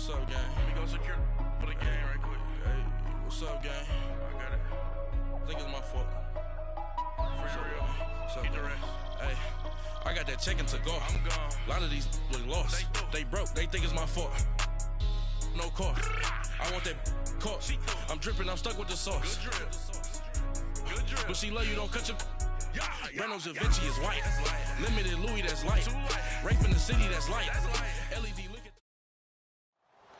What's up, gang? Let me go secure for the game right quick. Hey, what's up, gang? I got it. I think it's my fault. For real. What's up, Keep the gang? rest. Hey, I got that check to go. I'm gone. A lot of these look lost. They broke. They think it's my fault. No car. I want that caught. I'm dripping. I'm stuck with the sauce. Good drip. Good drip. But she love you. Don't cut your. Yeah. Breno Da Vinci is white. That's light. Limited Louis, that's light. Too light. Rape in the city, that's light. That's light. LED, look at.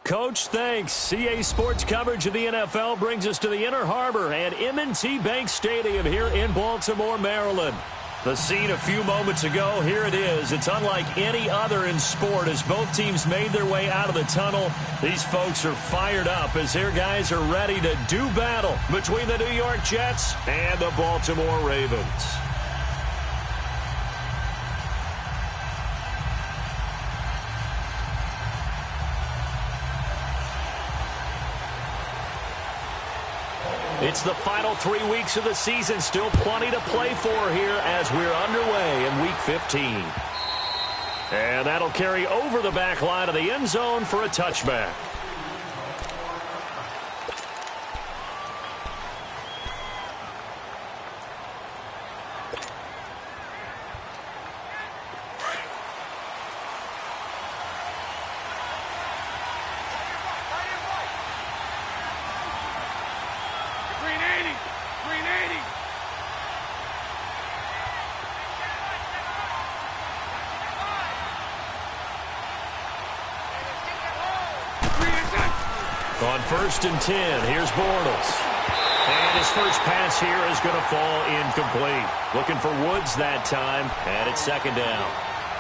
Coach, thanks. CA Sports coverage of the NFL brings us to the Inner Harbor and M&T Bank Stadium here in Baltimore, Maryland. The scene a few moments ago, here it is. It's unlike any other in sport as both teams made their way out of the tunnel. These folks are fired up as their guys are ready to do battle between the New York Jets and the Baltimore Ravens. It's the final 3 weeks of the season. Still plenty to play for here as we're underway in Week 15. And that'll carry over the back line of the end zone for a touchback. On 1st and 10, here's Bortles. And his first pass here is going to fall incomplete. Looking for Woods that time, and it's 2nd down.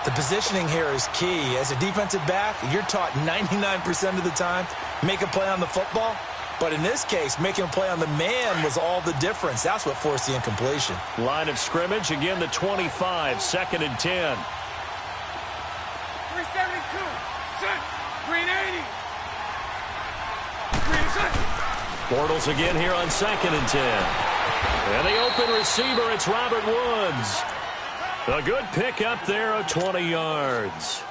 The positioning here is key. As a defensive back, you're taught 99% of the time, make a play on the football. But in this case, making a play on the man was all the difference. That's what forced the incompletion. Line of scrimmage, again the 25, 2nd and 10. 372. Set. Green 80. Bortles again here on 2nd and 10. And the open receiver, it's Robert Woods. A good pickup there of 20 yards.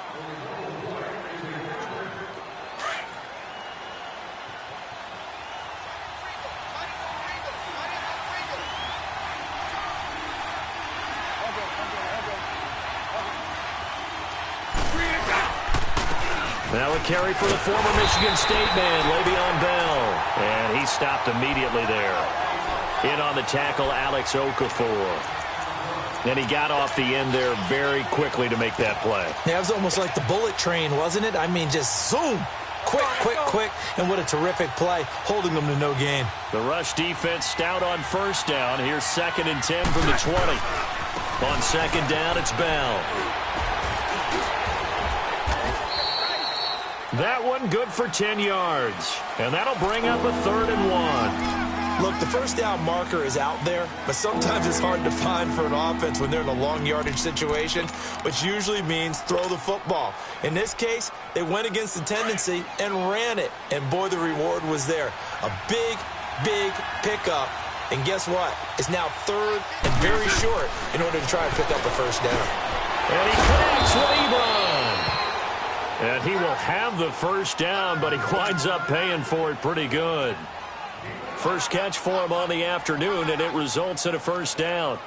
Now a carry for the former Michigan State man, Le'Veon Bell. And he stopped immediately there. In on the tackle, Alex Okafor. And he got off the end there very quickly to make that play. Yeah, it was almost like the bullet train, wasn't it? I mean, just zoom. Quick. And what a terrific play, holding them to no gain. The rush defense stout on 1st down. Here's 2nd and 10 from the 20. On 2nd down, it's Bell. That one good for 10 yards. And that'll bring up a 3rd and 1. Look, the 1st down marker is out there, but sometimes it's hard to find for an offense when they're in a long yardage situation, which usually means throw the football. In this case, they went against the tendency and ran it. And boy, the reward was there. A big pickup. And guess what? It's now 3rd and very short in order to try and pick up a 1st down. And he connects with Ebron. And he will have the 1st down, but he winds up paying for it pretty good. First catch for him on the afternoon, and it results in a 1st down.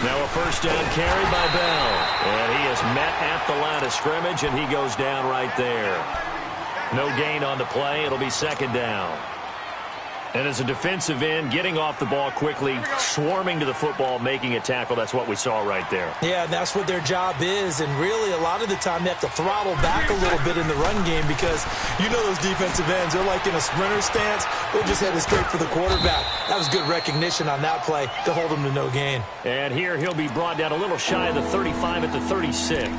Now a 1st down carry by Bell. And he is met at the line of scrimmage, and he goes down right there. No gain on the play. It'll be 2nd down. And as a defensive end, getting off the ball quickly, swarming to the football, making a tackle, that's what we saw right there. Yeah, that's what their job is. And really, a lot of the time, they have to throttle back a little bit in the run game because you know those defensive ends, they're like in a sprinter stance. They're just headed straight for the quarterback. That was good recognition on that play to hold him to no gain. And here he'll be brought down a little shy of the 35 at the 36.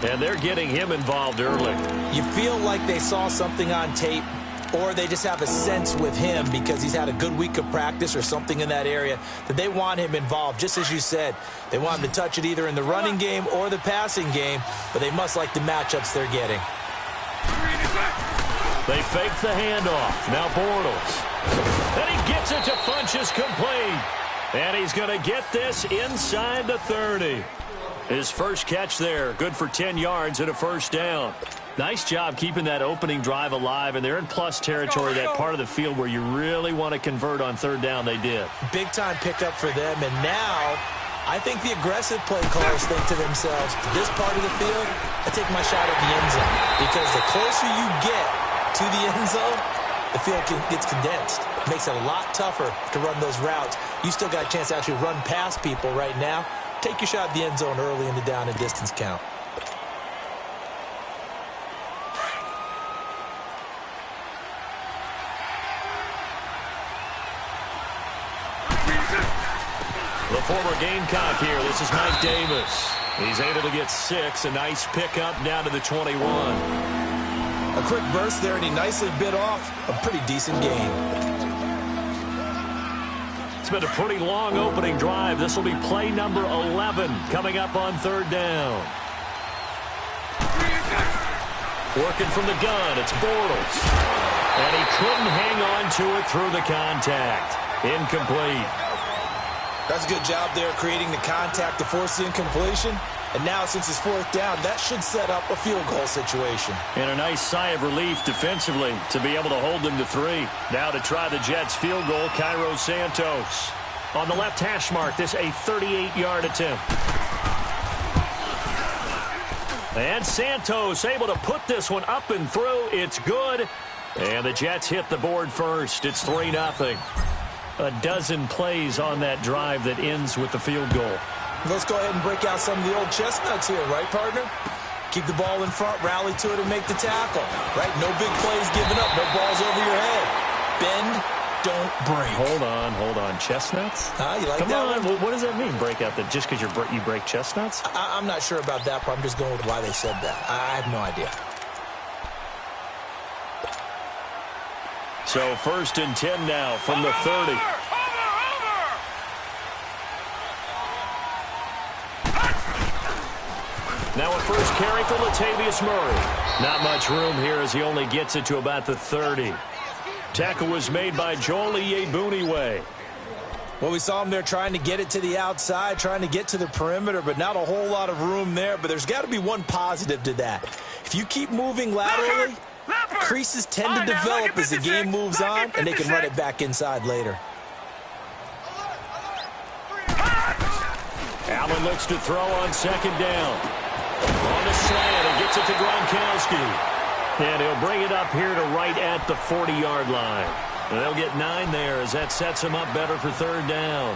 And they're getting him involved early. You feel like they saw something on tape, or they just have a sense with him because he's had a good week of practice or something in that area that they want him involved. Just as you said, they want him to touch it either in the running game or the passing game, but they must like the matchups they're getting. They fake the handoff. Now Bortles. And he gets it to Funch pitch is complete. And he's going to get this inside the 30. His first catch there, good for 10 yards and a first down. Nice job keeping that opening drive alive, and they're in plus territory, that part of the field where you really want to convert on third down. They did. Big-time pickup for them, and now I think the aggressive play callers think to themselves, this part of the field, I take my shot at the end zone, because the closer you get to the end zone, the field gets condensed. It makes it a lot tougher to run those routes. You still got a chance to actually run past people right now. Take your shot at the end zone early in the down and distance count. The former Gamecock here. This is Mike Davis. He's able to get 6. A nice pickup down to the 21. A quick burst there, and he nicely bit off a pretty decent gain. It's been a pretty long opening drive. This will be play number 11 coming up on third down. Working from the gun, it's Bortles. And he couldn't hang on to it through the contact. Incomplete. That's a good job there, creating the contact to force the incompletion. And now, since it's fourth down, that should set up a field goal situation. And a nice sigh of relief defensively to be able to hold them to 3. Now to try the Jets field goal, Cairo Santos. On the left hash mark, this a 38-yard attempt. And Santos able to put this one up and through. It's good. And the Jets hit the board first. It's 3-0. A dozen plays on that drive that ends with the field goal. Let's go ahead and break out some of the old chestnuts here, right, partner? Keep the ball in front, rally to it, and make the tackle, right? No big plays given up, no balls over your head. Bend, don't break. Hold on. Chestnuts? You like Come that on, one? what does that mean, break out? That just because you break chestnuts? I'm not sure about that part. I'm just going with why they said that. I have no idea. So 1st and 10 now from the 30. Now a first carry for Latavius Murray. Not much room here as he only gets it to about the 30. Tackle was made by Joel Iyiegbuniwe. Well, we saw him there trying to get it to the outside, trying to get to the perimeter, but not a whole lot of room there. But there's got to be one positive to that. If you keep moving laterally, creases tend to develop as the game moves on, and they can run it back inside later. Allen looks to throw on second down. On the slant, and gets it to Gronkowski. And he'll bring it up here to right at the 40-yard line. And they'll get 9 there as that sets him up better for third down.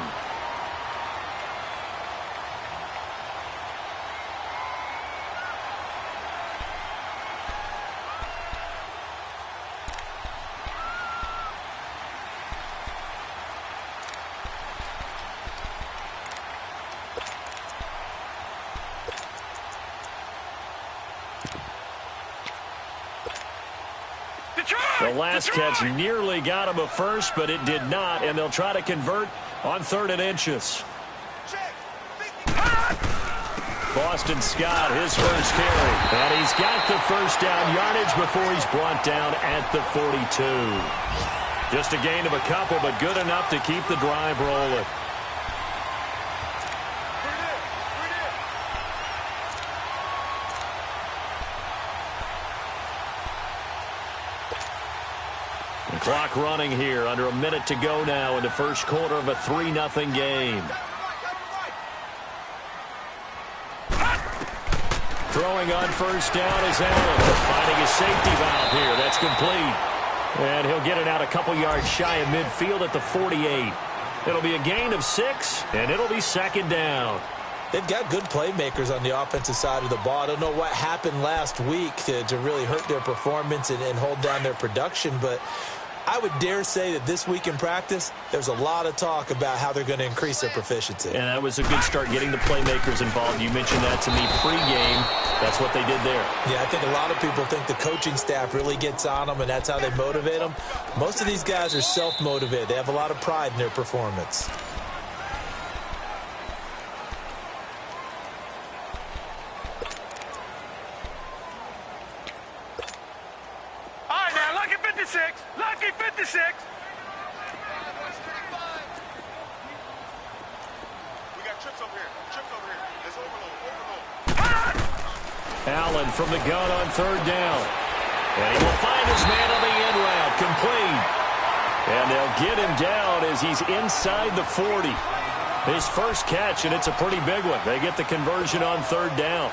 The last catch nearly got him a first, but it did not, and they'll try to convert on 3rd and inches. Boston Scott, his first carry, and he's got the first down yardage before he's brought down at the 42. Just a gain of a couple, but good enough to keep the drive rolling. Clock running here, under a minute to go now in the first quarter of a 3-0 game. Throwing on first down is Allen. Finding a safety valve here. That's complete. And he'll get it out a couple yards shy of midfield at the 48. It'll be a gain of 6, and it'll be second down. They've got good playmakers on the offensive side of the ball. I don't know what happened last week to really hurt their performance and hold down their production, but I would dare say that this week in practice, there's a lot of talk about how they're going to increase their proficiency. And that was a good start, getting the playmakers involved. You mentioned that to me pregame. That's what they did there. Yeah, I think a lot of people think the coaching staff really gets on them, and that's how they motivate them. Most of these guys are self-motivated. They have a lot of pride in their performance. All right, now, lucky 56. Lucky 56. Allen from the gun on third down. And he will find his man on the end route. Complete. And they'll get him down as he's inside the 40. His first catch, and it's a pretty big one. They get the conversion on third down.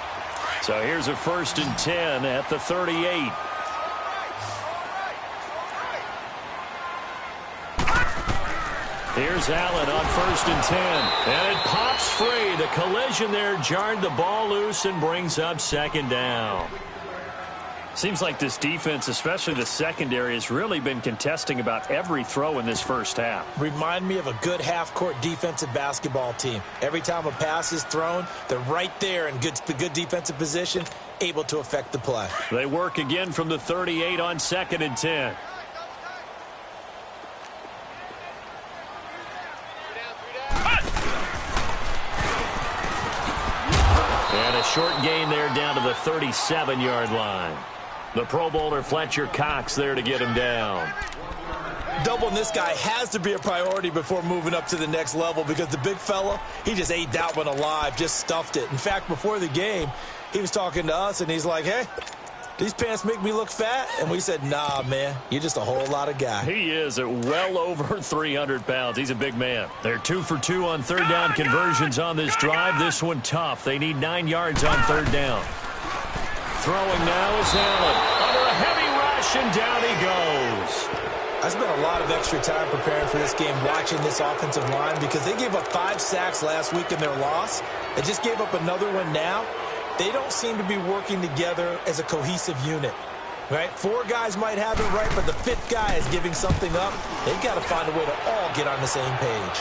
So here's a 1st and 10 at the 38. Here's Allen on 1st and 10. And it pops free. The collision there jarred the ball loose and brings up 2nd down. Seems like this defense, especially the secondary, has really been contesting about every throw in this first half. Remind me of a good half-court defensive basketball team. Every time a pass is thrown, they're right there in good defensive position, able to affect the play. They work again from the 38 on 2nd and 10. And a short gain there down to the 37-yard line. The Pro Bowler Fletcher Cox there to get him down. Doubling this guy has to be a priority before moving up to the next level because the big fella, he just ate that one alive, just stuffed it. In fact, before the game, he was talking to us, and he's like, hey, these pants make me look fat? And we said, nah, man, you're just a whole lot of guy. He is at well over 300 pounds. He's a big man. They're 2 for 2 on third down conversions on this drive. This one tough. They need 9 yards on third down. Throwing now is Allen. Under a heavy rush, and down he goes. I spent a lot of extra time preparing for this game watching this offensive line because they gave up 5 sacks last week in their loss. They just gave up another one now. They don't seem to be working together as a cohesive unit. Right? 4 guys might have it right, but the 5th guy is giving something up. They've got to find a way to all get on the same page.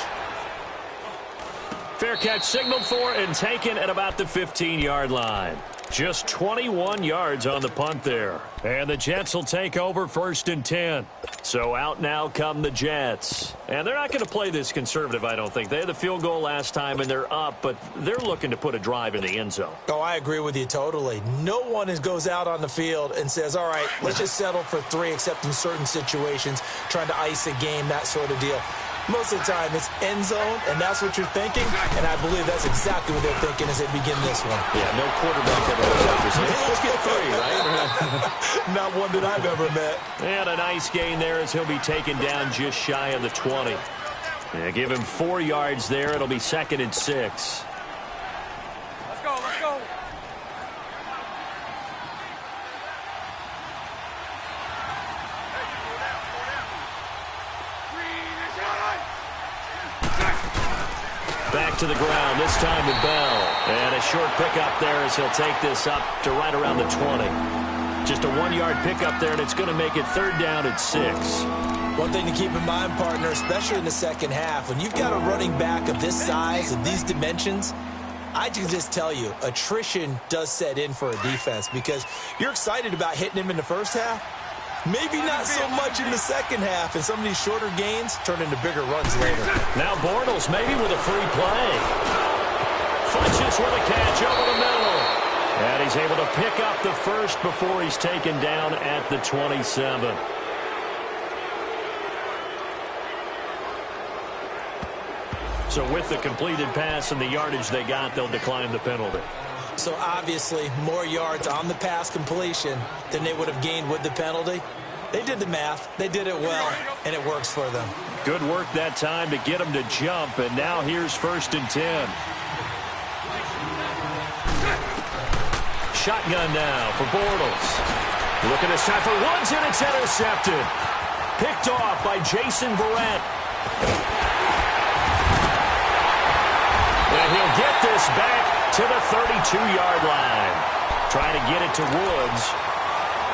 Fair catch signaled for and taken at about the 15-yard line. Just 21 yards on the punt there. And the Jets will take over 1st and 10. So out now come the Jets. And they're not going to play this conservative, I don't think. They had the field goal last time, and they're up, but they're looking to put a drive in the end zone. Oh, I agree with you totally. No one goes out on the field and says, all right, let's just settle for 3, except in certain situations, trying to ice a game, that sort of deal. Most of the time, it's end zone, and that's what you're thinking, and I believe that's exactly what they're thinking as they begin this one. Yeah, no quarterback ever goes out for let's get 3, right? Not one that I've ever met. And a nice gain there as he'll be taken down just shy of the 20. Yeah, give him 4 yards there. It'll be 2nd and 6. Let's go, let's go. Back to the ground, this time to Bell. And a short pickup there as he'll take this up to right around the 20. Just a 1-yard pickup there, and it's going to make it 3rd down at 6. One thing to keep in mind, partner, especially in the second half, when you've got a running back of this size, of these dimensions, I can just tell you, attrition does set in for a defense because you're excited about hitting him in the first half. Maybe not so much in the second half, and some of these shorter gains turn into bigger runs later. Now Bortles maybe with a free play. Funches with a catch over the middle. And he's able to pick up the first before he's taken down at the 27. So with the completed pass and the yardage they got, they'll decline the penalty. So obviously, more yards on the pass completion than they would have gained with the penalty. They did the math. They did it well, and it works for them. Good work that time to get them to jump, and now here's 1st and 10. Shotgun now for Bortles. Looking this time for Woods, and it's intercepted. Picked off by Jason Verrett. And he'll get this back to the 32-yard line. Trying to get it to Woods.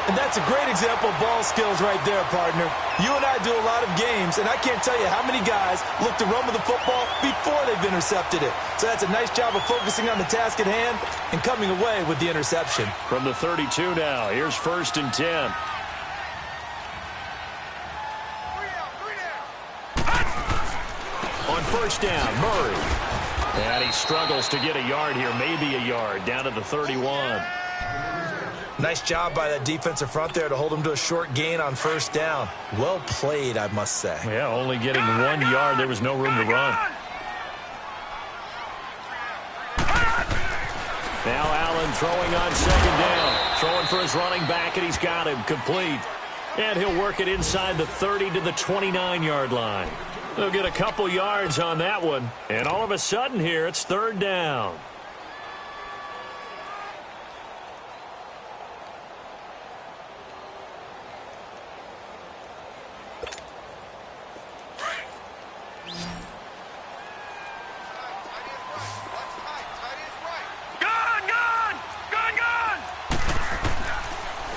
And that's a great example of ball skills right there, partner. You and I do a lot of games, and I can't tell you how many guys look to run with the football before they've intercepted it. So that's a nice job of focusing on the task at hand and coming away with the interception. From the 32 now, here's 1st and 10. On 1st down, Murray. And he struggles to get a yard here, maybe a yard, down to the 31. Nice job by that defensive front there to hold him to a short gain on 1st down. Well played, I must say. Yeah, only getting 1 yard. There was no room to run. Now Allen throwing on second down. Throwing for his running back, and he's got him complete. And he'll work it inside the 30 to the 29-yard line. They'll get a couple yards on that one. And all of a sudden here, it's third down.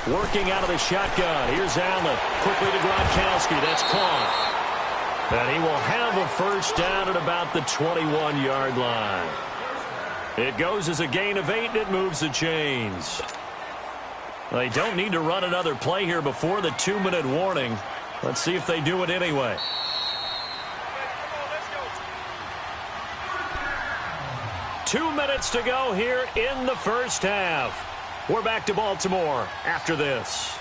Working out of the shotgun. Here's Allen. Quickly to Gronkowski. That's caught. And he will have a first down at about the 21-yard line. It goes as a gain of 8, and it moves the chains. They don't need to run another play here before the 2-minute warning. Let's see if they do it anyway. Two minutes to go here in the first half. We're back to Baltimore after this.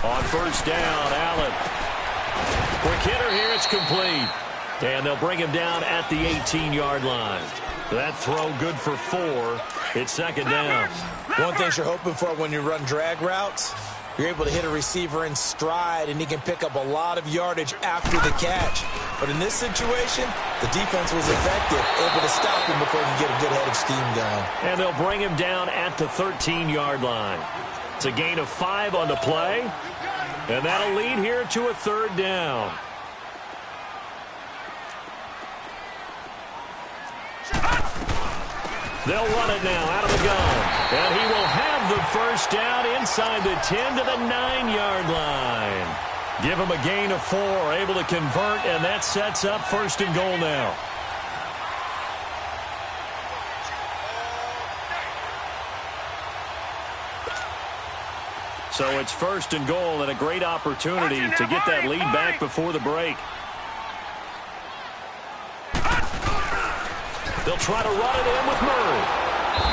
On first down, Allen. Quick hitter here, it's complete. And they'll bring him down at the 18-yard line. That throw good for 4. It's second down. One thing you're hoping for when you run drag routes, you're able to hit a receiver in stride, and he can pick up a lot of yardage after the catch. But in this situation, the defense was effective, able to stop him before he can get a good head of steam going. And they'll bring him down at the 13-yard line. It's a gain of 5 on the play, and that'll lead here to a third down. They'll run it now out of the gun. And he will have the first down inside the 10 to the 9-yard line. Give him a gain of 4, able to convert, and that sets up first and goal now. So it's first and goal, and a great opportunity to get that lead back before the break. They'll try to run it in with Murray.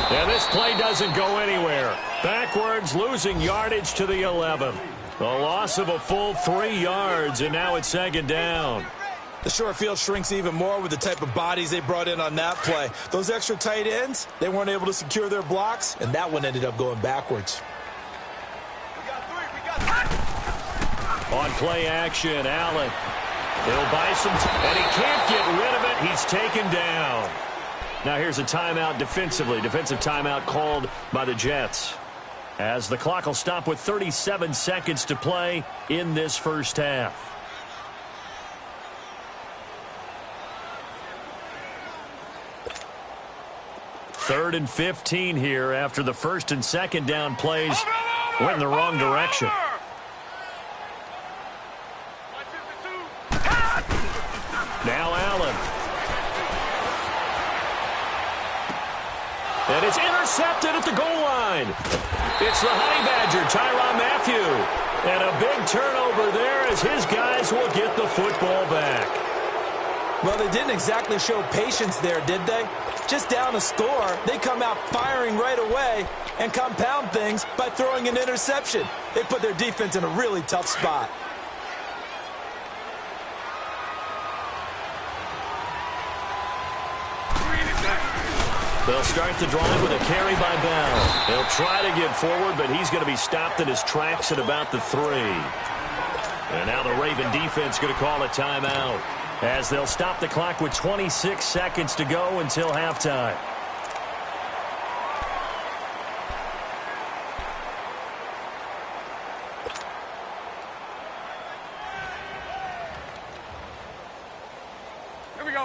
And this play doesn't go anywhere. Backwards, losing yardage to the 11. A loss of a full 3 yards, and now it's second down. The short field shrinks even more with the type of bodies they brought in on that play. Those extra tight ends, they weren't able to secure their blocks, and that one ended up going backwards. On play action, Allen. He'll buy some time, and he can't get rid of it. He's taken down. Now here's a timeout defensively. Defensive timeout called by the Jets. As the clock will stop with 37 seconds to play in this first half. Third and 15 here after the first and second down plays went in the wrong direction. Now Allen. And it's intercepted at the goal line. It's the Honey Badger, Tyrann Mathieu. And a big turnover there as his guys will get the football back. Well, they didn't exactly show patience there, did they? Just down a score, they come out firing right away and compound things by throwing an interception. They put their defense in a really tough spot. They'll start the drive with a carry by Bell. They'll try to get forward, but he's going to be stopped in his tracks at about the 3. And now the Raven defense going to call a timeout as they'll stop the clock with 26 seconds to go until halftime.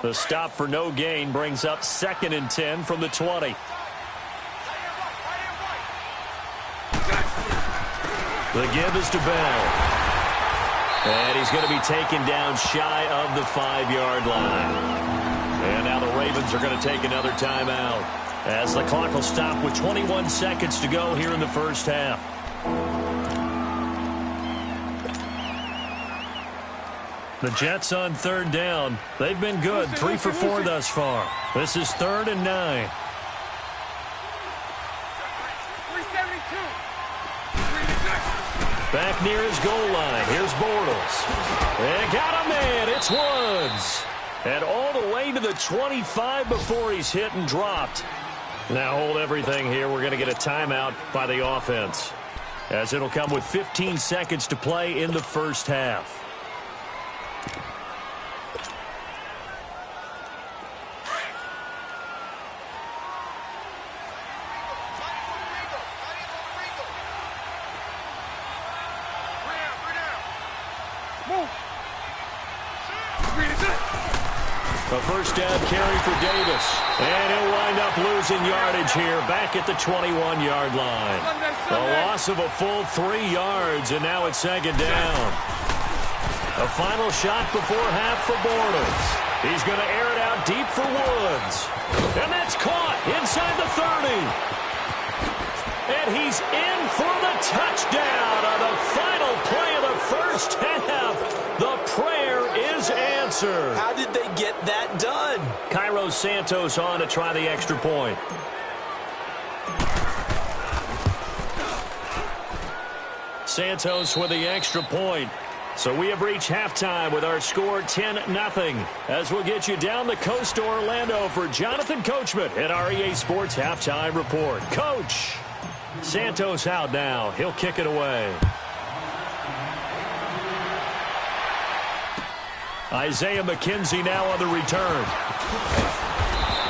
The stop for no gain brings up 2nd and 10 from the 20. The give is to Bell. And he's going to be taken down shy of the 5-yard line. And now the Ravens are going to take another timeout as the clock will stop with 21 seconds to go here in the first half. The Jets on third down. They've been good, 3 for 4 thus far. This is 3rd and 9. 372. Back near his goal line. Here's Bortles. And got a man. It's Woods. And all the way to the 25 before he's hit and dropped. Now hold everything here. We're going to get a timeout by the offense, as it'll come with 15 seconds to play in the first half. A first down carry for Davis. And he'll wind up losing yardage here back at the 21-yard line. A loss of a full 3 yards, and now it's second down. A final shot before half for Bortles. He's going to air it out deep for Woods. And that's caught inside the 30. And he's in for the touchdown on the final play of the first half. The prayer is answered. How did they get that done? Cairo Santos on to try the extra point. Santos with the extra point. So we have reached halftime with our score 10-0. As we'll get you down the coast to Orlando for Jonathan Coachman at our EA Sports Halftime Report. Coach, Santos out now. He'll kick it away. Isaiah McKenzie now on the return.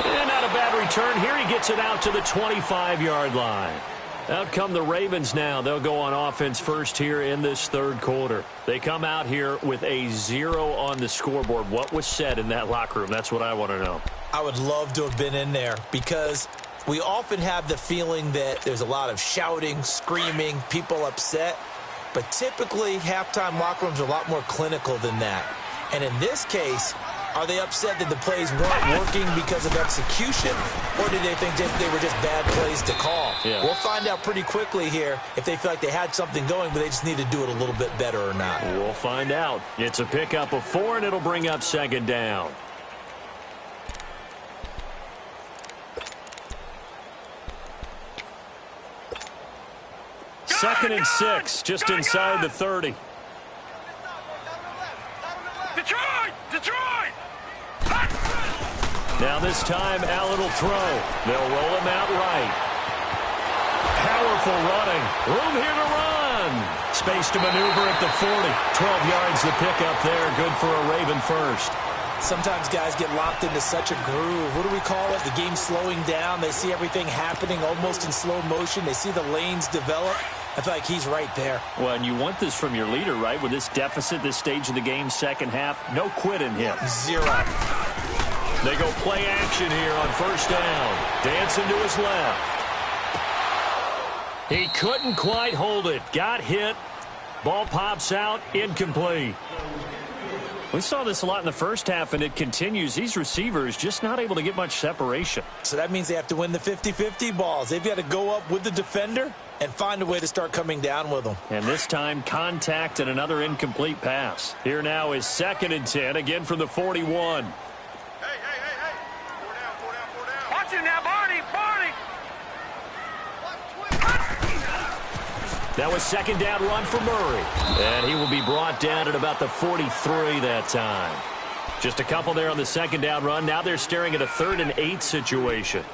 And not a bad return here. He gets it out to the 25-yard line. Out come the Ravens now. They'll go on offense first here in this third quarter. They come out here with a 0 on the scoreboard. What was said in that locker room? That's what I want to know. I would love to have been in there, because we often have the feeling that there's a lot of shouting, screaming, people upset. But typically, halftime locker rooms are a lot more clinical than that. And in this case, are they upset that the plays weren't working because of execution, or did they think they were just bad plays to call? Yeah. We'll find out pretty quickly here if they feel like they had something going, but they just need to do it a little bit better or not. We'll find out. It's a pickup of 4, and it'll bring up second down. Second and 6, just inside the 30. Detroit! Now this time, Allen will throw. They'll roll him out right. Powerful running. Room here to run. Space to maneuver at the 40. 12 yards to pick up there. Good for a Raven first. Sometimes guys get locked into such a groove. What do we call it? The game slowing down. They see everything happening almost in slow motion. They see the lanes develop. I feel like he's right there. Well, and you want this from your leader, right? With this deficit, this stage of the game, second half, no quit in him. 0. They go play action here on first down. Dancing to his left. He couldn't quite hold it. Got hit. Ball pops out. Incomplete. We saw this a lot in the first half, and it continues. These receivers just not able to get much separation. So that means they have to win the 50-50 balls. They've got to go up with the defender and find a way to start coming down with them. And this time, contact and another incomplete pass. Here now is second and 10, again from the 41. Hey. Watch him now, Barney. That was second down run for Murray. And he will be brought down at about the 43 that time. Just a couple there on the second down run. Now they're staring at a 3rd and 8 situation.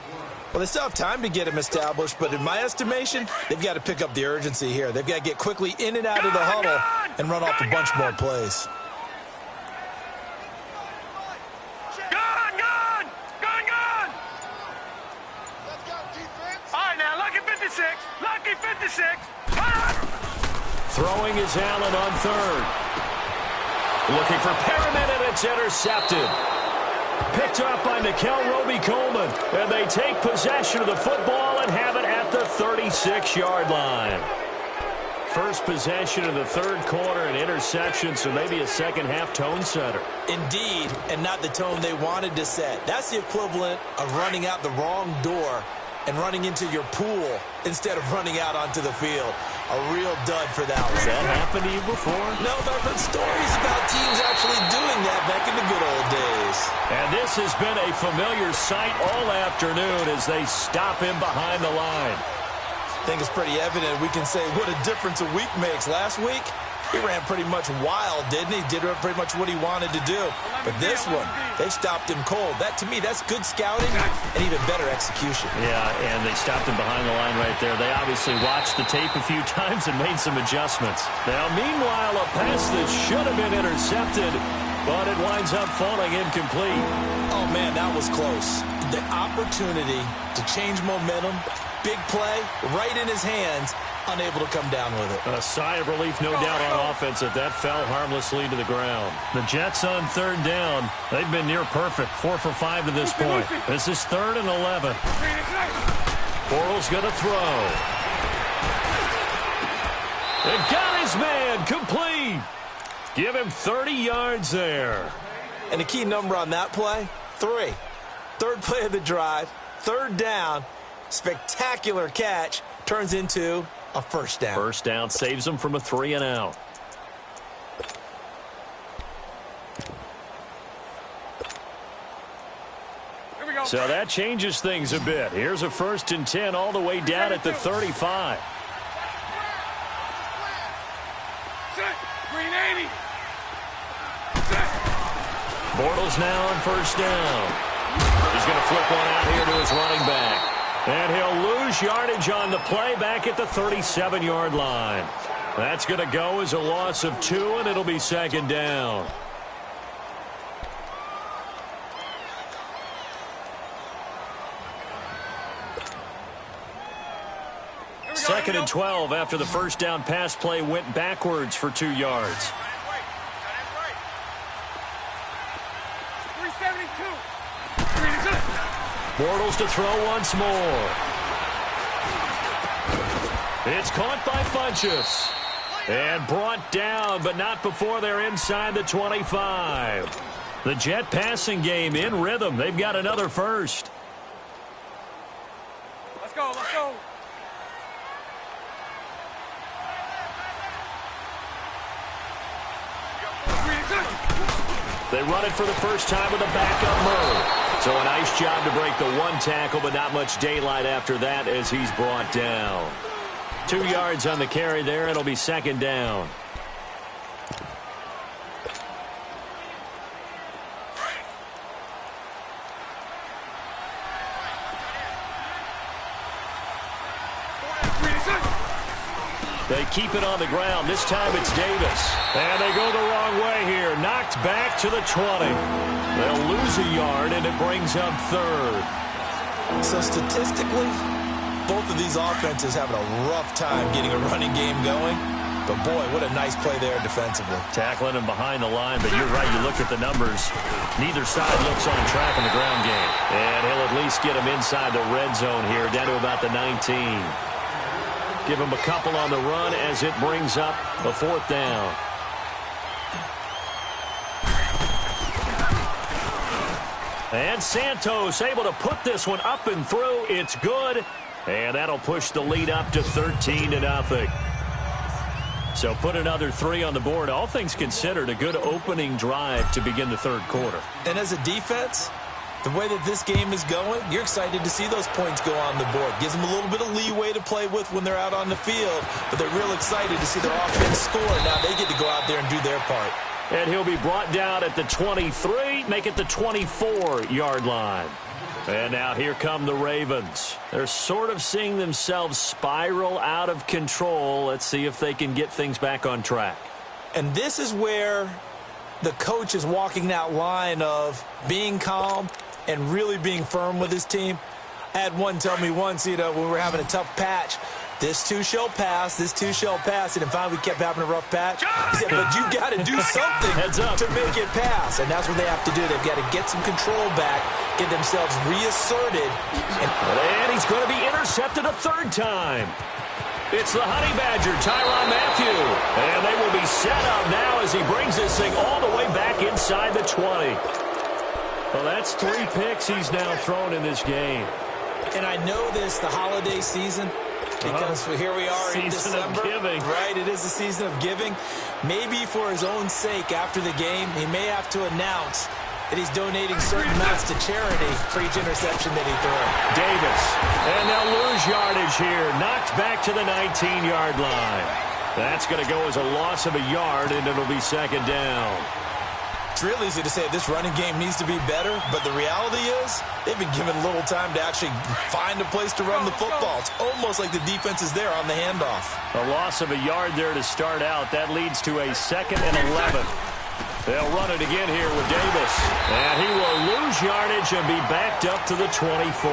Well, they still have time to get him established, but in my estimation, they've got to pick up the urgency here. They've got to get quickly in and out of the huddle and run off a bunch more plays. Gun! All right, now, lucky 56. Throwing is Allen on 3rd. Looking for Perriman, and it's intercepted. Picked up by Nickel Roby-Coleman. And they take possession of the football and have it at the 36-yard line. First possession of the third quarter, an interception, so maybe a second-half tone setter. Indeed, and not the tone they wanted to set. That's the equivalent of running out the wrong door and running into your pool instead of running out onto the field. A real dud for that one. Has that happened to you before? No, but I've heard stories about teams actually doing that back in the good old days. And this has been a familiar sight all afternoon as they stop him behind the line. I think it's pretty evident. We can say what a difference a week makes. Last week, he ran pretty much wild, didn't he? Did pretty much what he wanted to do. But this one, they stopped him cold. That, to me, that's good scouting and even better execution. Yeah, and they stopped him behind the line right there. They obviously watched the tape a few times and made some adjustments. Now, meanwhile, a pass that should have been intercepted, but it winds up falling incomplete. Oh, man, that was close. The opportunity to change momentum, big play, right in his hands, unable to come down with it. A sigh of relief, no doubt, on offense that fell harmlessly to the ground. The Jets on third down. They've been near perfect, 4 for 5 to this point. This is 3rd and 11. Bortles going to throw. And got his man, complete. Give him 30 yards there. And the key number on that play, 3. Third play of the drive, 3rd down, spectacular catch, turns into a first down. First down saves them from a 3 and out. Here we go. So that changes things a bit. Here's a 1st and 10 all the way down at the 35. Green 80. Bortles now on 1st down. He's going to flip one out here to his running back. And he'll lose yardage on the play back at the 37-yard line. That's going to go as a loss of 2, and it'll be 2nd down. Second and 12 after the first down pass play went backwards for 2 yards. 372. Bortles to throw once more. It's caught by Funchess. And brought down, but not before they're inside the 25. The Jet passing game in rhythm. They've got another first. Let's go, let's go. They run it for the first time with a backup Murray. So a nice job to break the 1 tackle, but not much daylight after that as he's brought down. 2 yards on the carry there. It'll be 2nd down. They keep it on the ground. This time it's Davis. And they go the wrong way here. Knocked back to the 20. They'll lose a yard, and it brings up 3rd. So statistically, both of these offenses having a rough time getting a running game going. But, boy, what a nice play there defensively. Tackling him behind the line, but you're right. You look at the numbers. Neither side looks on track in the ground game. And he'll at least get him inside the red zone here, down to about the 19. Give him a couple on the run as it brings up a 4th down. And Santos able to put this one up and through. It's good. And that'll push the lead up to 13-0. So put another 3 on the board. All things considered, a good opening drive to begin the 3rd quarter. And as a defense, the way that this game is going, you're excited to see those points go on the board. Gives them a little bit of leeway to play with when they're out on the field, but they're real excited to see their offense score. Now they get to go out there and do their part. And he'll be brought down at the 23, make it the 24-yard line. And now here come the Ravens. They're sort of seeing themselves spiral out of control. Let's see if they can get things back on track. And this is where the coach is walking that line of being calm and really being firm with his team. I had one tell me once, when we were having a tough patch, this too shall pass, this too shall pass, and finally we kept having a rough patch. He said, but you got to do something to make it pass, and that's what they have to do. They've got to get some control back, get themselves reasserted. And he's going to be intercepted a 3rd time. It's the Honey Badger, Tyrann Mathieu. And they will be set up now as he brings this thing all the way back inside the 20. Well, that's 3 picks he's now thrown in this game. And I know this, the holiday season, because here we are in December. Season of giving. Right, it is the season of giving. Maybe for his own sake after the game, he may have to announce that he's donating certain amounts to charity for each interception that he throws. Davis. And they'll lose lose yardage here. Knocked back to the 19-yard line. That's going to go as a loss of a yard, and it'll be second down. It's real easy to say this running game needs to be better, but the reality is they've been given little time to actually find a place to run the football. It's almost like the defense is there on the handoff. A loss of a yard there to start out. That leads to a 2nd and 11. They'll run it again here with Davis. And he will lose yardage and be backed up to the 24.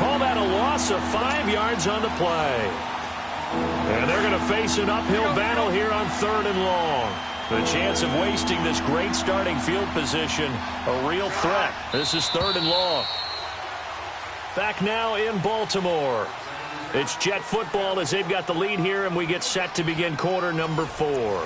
Call that a loss of 5 yards on the play. And they're going to face an uphill battle here on 3rd and long. The chance of wasting this great starting field position, a real threat. This is 3rd and long. Back now in Baltimore. It's Jet football as they've got the lead here, and we get set to begin quarter number 4.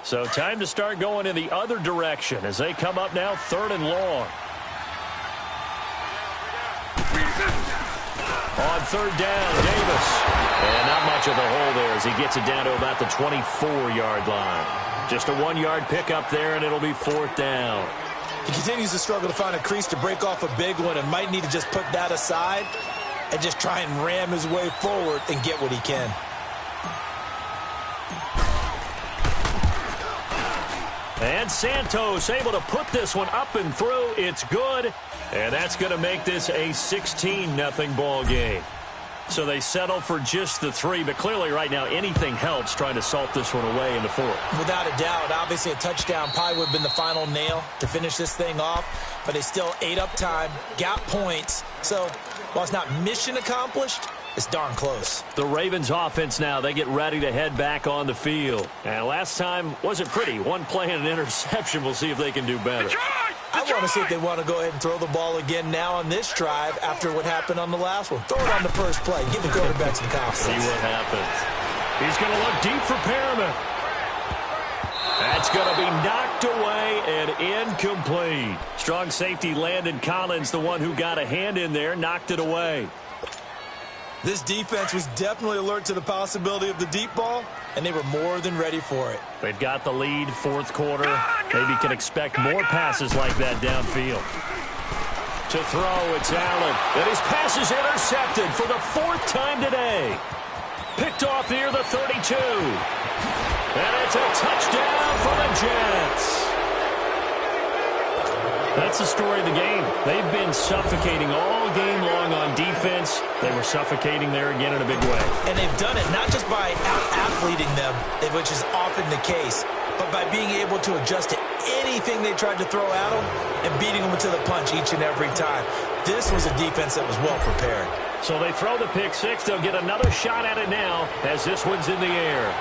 So time to start going in the other direction as they come up now 3rd and long. On 3rd down, Davis. And not much of a hole there as he gets it down to about the 24-yard line. Just a 1-yard pickup there, and it'll be 4th down. He continues to struggle to find a crease to break off a big one and might need to just put that aside and just try and ram his way forward and get what he can. And Santos able to put this one up and through. It's good. And that's going to make this a 16-0 ball game. So they settle for just the 3, but clearly right now anything helps trying to salt this one away in the 4th. Without a doubt, obviously a touchdown probably would have been the final nail to finish this thing off, but they still ate up time, got points. So while it's not mission accomplished, it's darn close. The Ravens offense now, they get ready to head back on the field. And last time wasn't pretty. One play and an interception. We'll see if they can do better. I want to see if they want to go ahead and throw the ball again now on this drive after what happened on the last one. Throw it on the first play. Give the quarterback some confidence. See what happens. He's going to look deep for Perriman. That's going to be knocked away and incomplete. Strong safety Landon Collins, the one who got a hand in there, knocked it away. This defense was definitely alert to the possibility of the deep ball, and they were more than ready for it. They've got the lead, 4th quarter. Maybe can expect more passes like that downfield. To throw, it's Allen. And his pass is intercepted for the 4th time today. Picked off near the 32. And it's a touchdown for the Jets. That's the story of the game. They've been suffocating all game long on defense. They were suffocating there again in a big way. And they've done it not just by out-athleting them, which is often the case, but by being able to adjust to anything they tried to throw at them and beating them to the punch each and every time. This was a defense that was well prepared. So they throw the pick 6. They'll get another shot at it now as this one's in the air.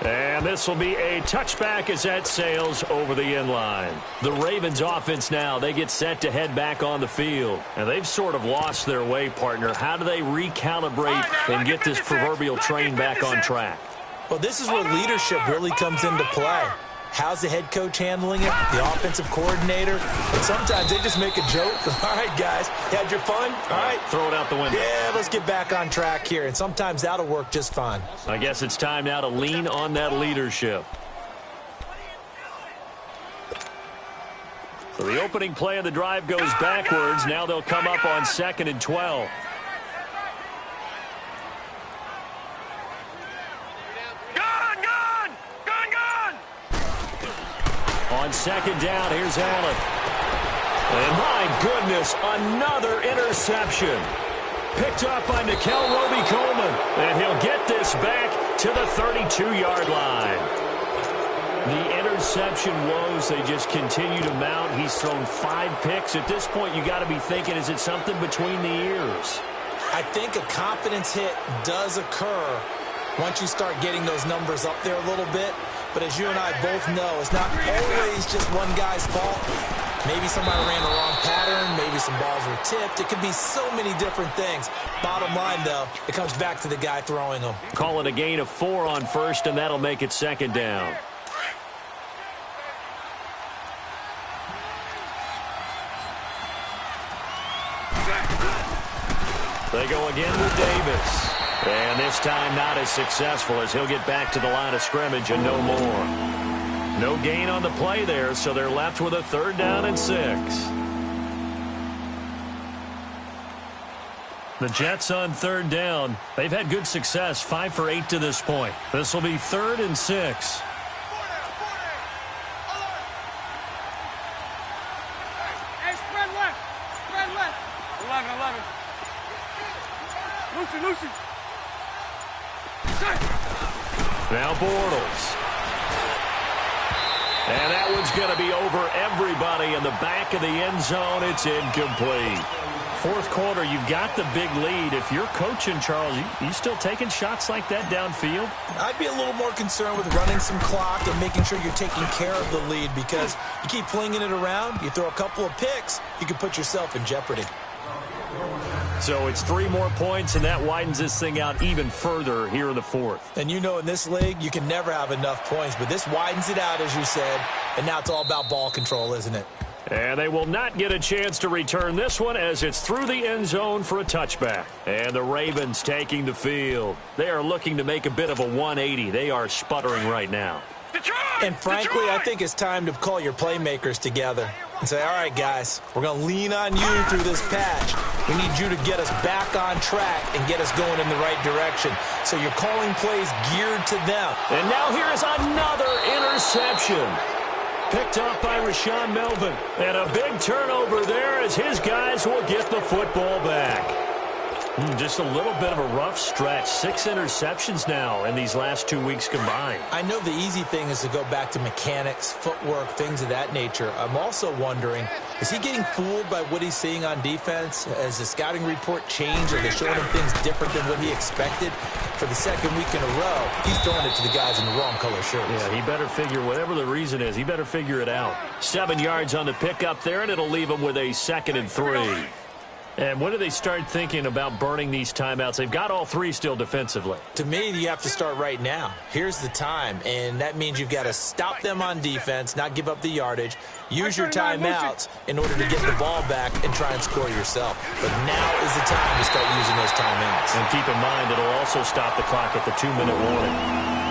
And this will be a touchback as that sails over the end line. The Ravens offense now, they get set to head back on the field. And they've sort of lost their way, partner. How do they recalibrate and get this proverbial train back on track? Well, this is where leadership really comes into play. How's the head coach handling it? The offensive coordinator? And sometimes they just make a joke. All right, guys, you had your fun? All right. Throw it out the window. Yeah, let's get back on track here. And sometimes that'll work just fine. I guess it's time now to lean on that leadership. So the opening play of the drive goes backwards. Now they'll come up on 2nd and 12. On 2nd down, here's Allen. And my goodness, another interception. Picked up by Nickel Roby-Coleman. And he'll get this back to the 32-yard line. The interception woes, they just continue to mount. He's thrown 5 picks. At this point, you got to be thinking, is it something between the ears? I think a confidence hit does occur once you start getting those numbers up there a little bit. But as you and I both know, it's not always just one guy's fault. Maybe somebody ran the wrong pattern. Maybe some balls were tipped. It could be so many different things. Bottom line, though, it comes back to the guy throwing them. Call it a gain of 4 on 1st, and that'll make it 2nd down. They go again with Davis. And this time not as successful as he'll get back to the line of scrimmage and no more. No gain on the play there, so they're left with a 3rd down and 6. The Jets on 3rd down. They've had good success, 5 for 8 to this point. This will be 3rd and 6. Hey, spread left. Spread left. 11. Lucy. Now Bortles. And that one's going to be over everybody in the back of the end zone. It's incomplete. 4th quarter, you've got the big lead. If you're coaching, Charles, you still taking shots like that downfield? I'd be a little more concerned with running some clock and making sure you're taking care of the lead, because you keep flinging it around, you throw a couple of picks, you can put yourself in jeopardy. So it's 3 more points, and that widens this thing out even further here in the 4th. And you know, in this league, you can never have enough points, but this widens it out, as you said, and now it's all about ball control, isn't it? And they will not get a chance to return this one as it's through the end zone for a touchback. And the Ravens taking the field. They are looking to make a bit of a 180. They are sputtering right now. And frankly, I think it's time to call your playmakers together and say, all right, guys, we're going to lean on you through this patch. We need you to get us back on track and get us going in the right direction. So you're calling plays geared to them. And now here's another interception. Picked off by Rashawn Melvin. And a big turnover there as his guys will get the football back. Just a little bit of a rough stretch. 6 interceptions now in these last 2 weeks combined. I know the easy thing is to go back to mechanics, footwork, things of that nature. I'm also wondering, is he getting fooled by what he's seeing on defense? Has the scouting report changed? Are they showing him things different than what he expected? For the 2nd week in a row, he's throwing it to the guys in the wrong color shirts. Yeah, he better figure, whatever the reason is, he better figure it out. 7 yards on the pickup there, and it'll leave him with a 2nd and 3. And when do they start thinking about burning these timeouts? They've got all 3 still defensively. To me, you have to start right now. Here's the time, and that means you've got to stop them on defense, not give up the yardage, use your timeouts in order to get the ball back and try and score yourself. But now is the time to start using those timeouts. And keep in mind, it'll also stop the clock at the 2-minute warning.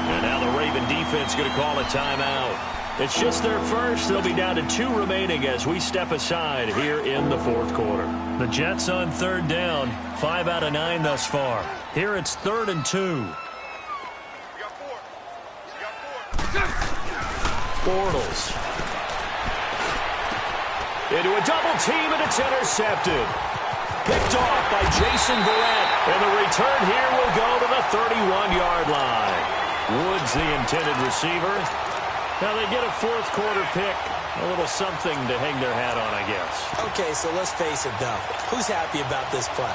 And now the Raven defense going to call a timeout. It's just their first. They'll be down to 2 remaining as we step aside here in the 4th quarter. The Jets on 3rd down, 5 out of 9 thus far. Here it's 3rd and 2. Bortles. Into a double team, and it's intercepted. Picked off by Jason Verrett. And the return here will go to the 31-yard line. Woods, the intended receiver. Now they get a 4th quarter pick. A little something to hang their hat on, I guess. Okay, so let's face it, though. Who's happy about this play?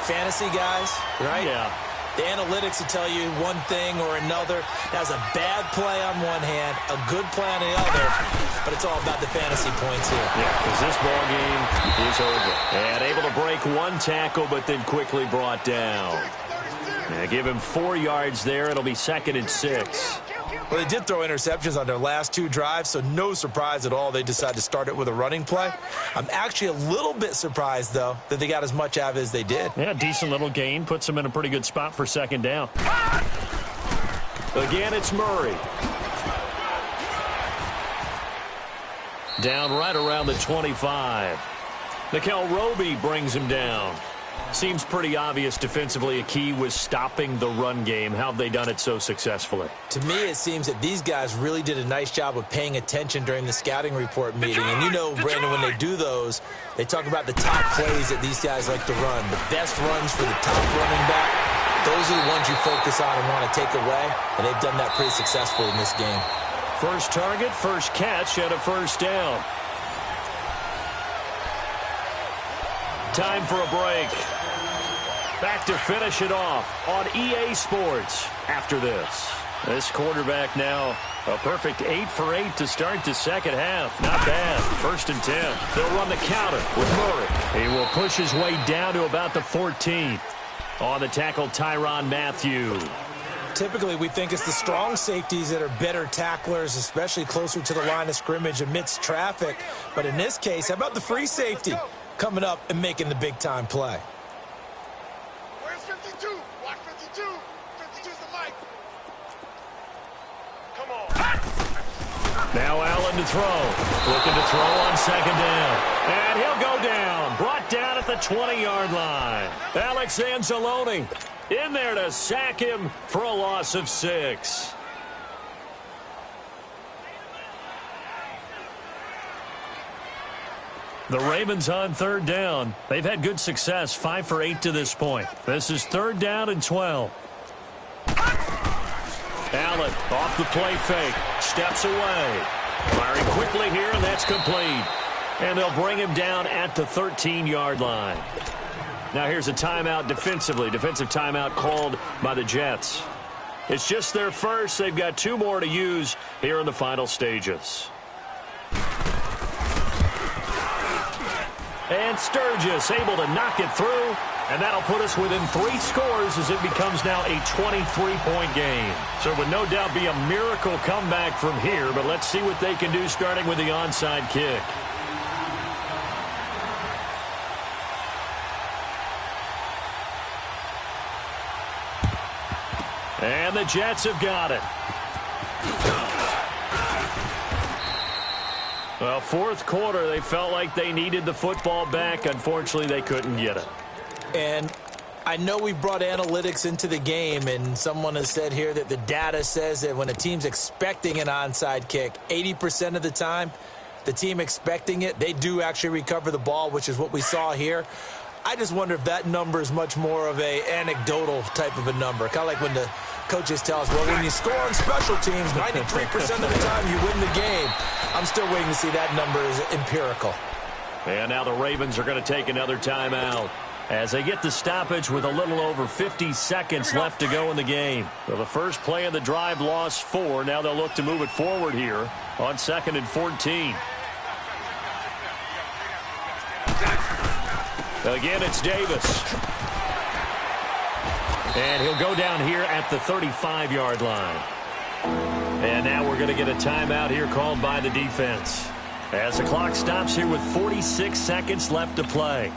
Fantasy guys, right? Yeah. The analytics will tell you one thing or another. That's a bad play on one hand, a good play on the other, but it's all about the fantasy points here. Yeah, because this ball game is over. And able to break 1 tackle, but then quickly brought down. Give him 4 yards there. It'll be 2nd and 6. Well, they did throw interceptions on their last 2 drives, so no surprise at all they decided to start it with a running play. I'm actually a little bit surprised, though, that they got as much out of it as they did. Yeah, decent little gain. Puts them in a pretty good spot for 2nd down. Again, it's Murray. Down right around the 25. Nickel Roby brings him down. Seems pretty obvious defensively a key was stopping the run game. How have they done it so successfully? To me, it seems that these guys really did a nice job of paying attention during the scouting report meeting. And you know, Brandon, when they do those, they talk about the top plays that these guys like to run. The best runs for the top running back, those are the ones you focus on and want to take away. And they've done that pretty successfully in this game. First target, first catch, and a 1st down. Time for a break. Back to finish it off on EA Sports after this. This quarterback now a perfect 8 for 8 to start the 2nd half. Not bad. 1st and 10. They'll run the counter with Murray. He will push his way down to about the 14. On the tackle, Tyrann Mathieu. Typically, we think it's the strong safeties that are better tacklers, especially closer to the line of scrimmage amidst traffic. But in this case, how about the free safety coming up and making the big-time play? Now Allen to throw. Looking to throw on second down. And he'll go down. Brought down at the 20-yard line. Alex Anzalone in there to sack him for a loss of 6. The Ravens on third down. They've had good success, 5 for 8 to this point. This is third down and 12. Allen off the play fake. Steps away. Firing quickly here, and that's complete. And they'll bring him down at the 13-yard line. Now here's a timeout defensively. Defensive timeout called by the Jets. It's just their first. They've got 2 more to use here in the final stages. And Sturgis able to knock it through. And that'll put us within 3 scores as it becomes now a 23-point game. So it would no doubt be a miracle comeback from here. But let's see what they can do starting with the onside kick. And the Jets have got it. Well, fourth quarter, they felt like they needed the football back. Unfortunately, they couldn't get it. And I know we brought analytics into the game, and someone has said here that the data says that when a team's expecting an onside kick, 80% of the time, the team expecting it, they do actually recover the ball, which is what we saw here. I just wonder if that number is much more of a anecdotal type of a number. Kind of like when the coaches tell us, well, when you score on special teams, 93% of the time you win the game. I'm still waiting to see that number is empirical. And now the Ravens are going to take another timeout as they get the stoppage with a little over 50 seconds left to go in the game. So the first play of the drive lost 4. Now they'll look to move it forward here on 2nd and 14. Again, it's Davis. And he'll go down here at the 35-yard line. And now we're going to get a timeout here called by the defense as the clock stops here with 46 seconds left to play.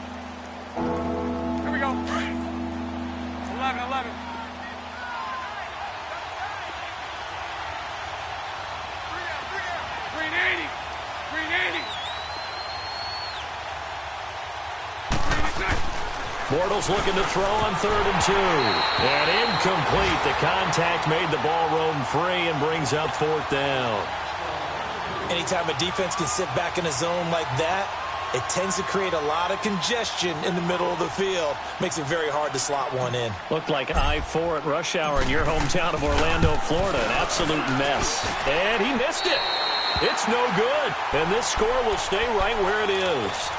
Here we go. 11-11. 380. 380. Bortles looking to throw on 3rd and 2. And incomplete. The contact made the ball roam free and brings up 4th down. Anytime a defense can sit back in a zone like that, it tends to create a lot of congestion in the middle of the field. Makes it very hard to slot one in. Looked like I-4 at rush hour in your hometown of Orlando, Florida. An absolute mess. And he missed it. It's no good. And this score will stay right where it is.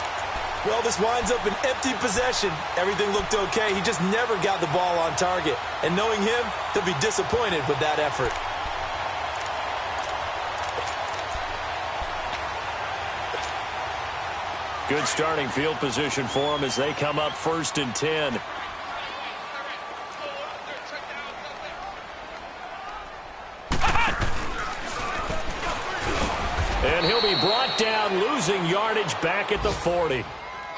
Well, this winds up an empty possession. Everything looked okay. He just never got the ball on target. And knowing him, he'll be disappointed with that effort. Good starting field position for him as they come up 1st and 10. And he'll be brought down, losing yardage back at the 40.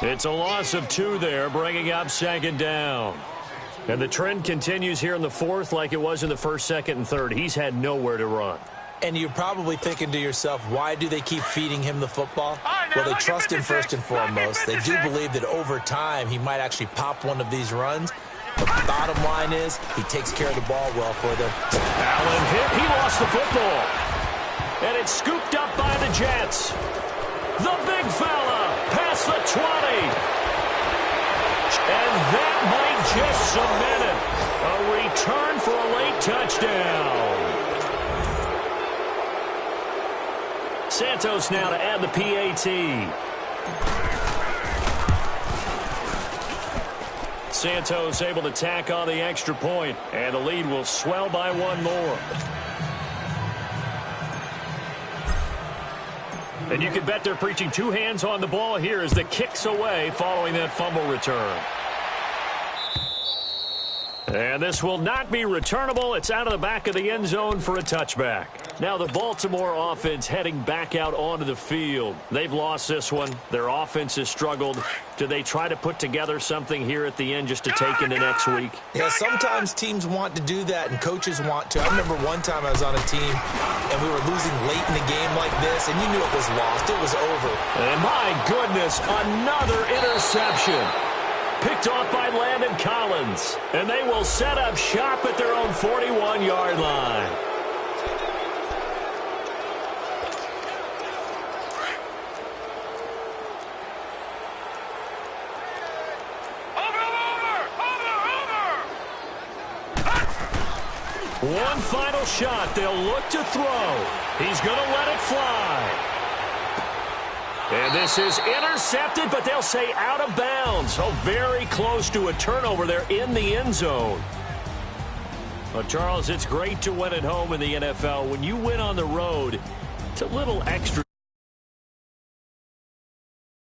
It's a loss of 2 there, bringing up 2nd down. And the trend continues here in the 4th like it was in the 1st, 2nd, and 3rd. He's had nowhere to run. And you're probably thinking to yourself, why do they keep feeding him the football? Well, they trust him first and foremost. They do believe that over time he might actually pop one of these runs. But the bottom line is he takes care of the ball well for them. Allen hit. He lost the football. And it's scooped up by the Jets. The big fella past the 20. And that might just cement it. A return for a late touchdown. Santos now to add the PAT. Santos able to tack on the extra point, and the lead will swell by 1 more. And you can bet they're preaching 2 hands on the ball here as the kick's away following that fumble return. And this will not be returnable. It's out of the back of the end zone for a touchback. Now the Baltimore offense heading back out onto the field. They've lost this one. Their offense has struggled. Do they try to put together something here at the end just to take into next week? Yeah, sometimes teams want to do that and coaches want to. I remember one time I was on a team and we were losing late in the game like this, and you knew it was lost. It was over. And my goodness, another interception. Picked off by Landon Collins. And they will set up shop at their own 41-yard line. One final shot. They'll look to throw. He's going to let it fly. And this is intercepted, but they'll say out of bounds. So very close to a turnover there in the end zone. But, Charles, it's great to win at home in the NFL. When you win on the road, it's a little extra.